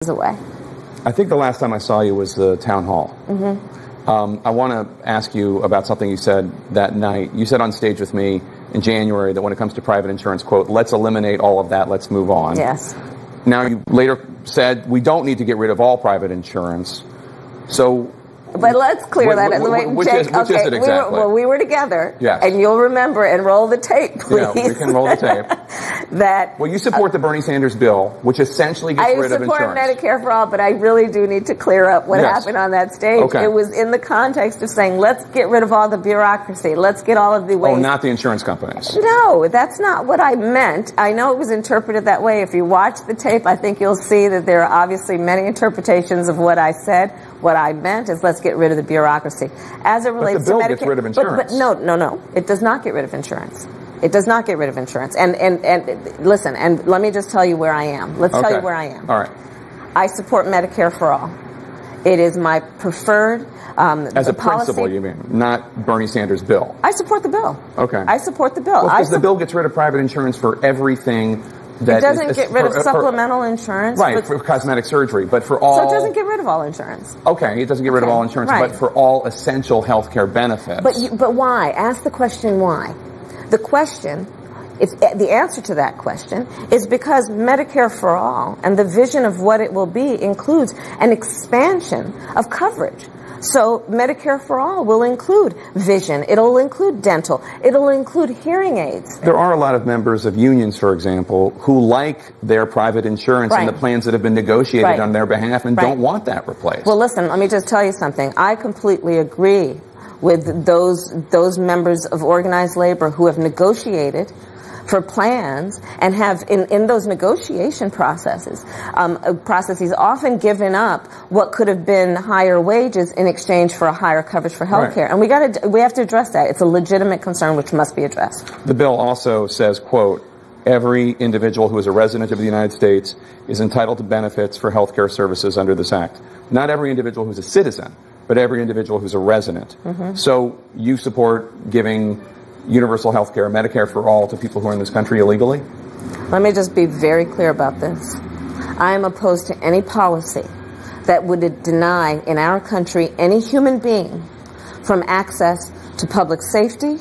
away. I think the last time I saw you was the town hall. I want to ask you about something you said that night. You said on stage with me in January that when it comes to private insurance, quote, let's eliminate all of that, let's move on. Yes. Now you later said we don't need to get rid of all private insurance. So... But let's clear that. Which is it exactly? We were together. Yes. And you'll remember and roll the tape, please. Yeah, we can roll the tape. Well, you support the Bernie Sanders bill, which essentially gets rid of insurance. I support Medicare for all, but I really do need to clear up what happened on that stage. Okay. It was in the context of saying, let's get rid of all the bureaucracy. Let's get all of the ways. Oh, not the insurance companies. No, that's not what I meant. I know it was interpreted that way. If you watch the tape, I think you'll see that there are obviously many interpretations of what I said. What I meant is let's get rid of the bureaucracy. As it relates to Medicare, but the bill gets rid of insurance. But no. It does not get rid of insurance. It does not get rid of insurance. And listen, and let me just tell you where I am. Let's tell you where I am. All right. I support Medicare for all. It is my preferred as a principle, you mean, not Bernie Sanders' bill? I support the bill. Okay. I support the bill. Because the bill gets rid of private insurance for everything. It doesn't get rid of supplemental insurance. Right, for cosmetic surgery, but for all... So it doesn't get rid of all insurance. Okay, it doesn't get rid of all insurance, but for all essential health care benefits. But why? Ask the question why. The question, the answer to that question is because Medicare for all and the vision of what it will be includes an expansion of coverage. So Medicare for all will include vision, it'll include dental, it'll include hearing aids. There are a lot of members of unions, for example, who like their private insurance and the plans that have been negotiated on their behalf and don't want that replaced. Well, listen, let me just tell you something. I completely agree with those members of organized labor who have negotiated for plans and have in those negotiation processes often given up what could have been higher wages in exchange for a higher coverage for health care. And we have to address that. It's a legitimate concern which must be addressed. The bill also says, quote, every individual who is a resident of the United States is entitled to benefits for health care services under this act. Not every individual who's a citizen, but every individual who's a resident. So you support giving universal health care, Medicare for all, to people who are in this country illegally? Let me just be very clear about this. I am opposed to any policy that would deny in our country any human being from access to public safety,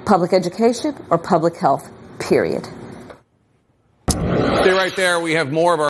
public education, or public health, period. Stay right there. We have more of our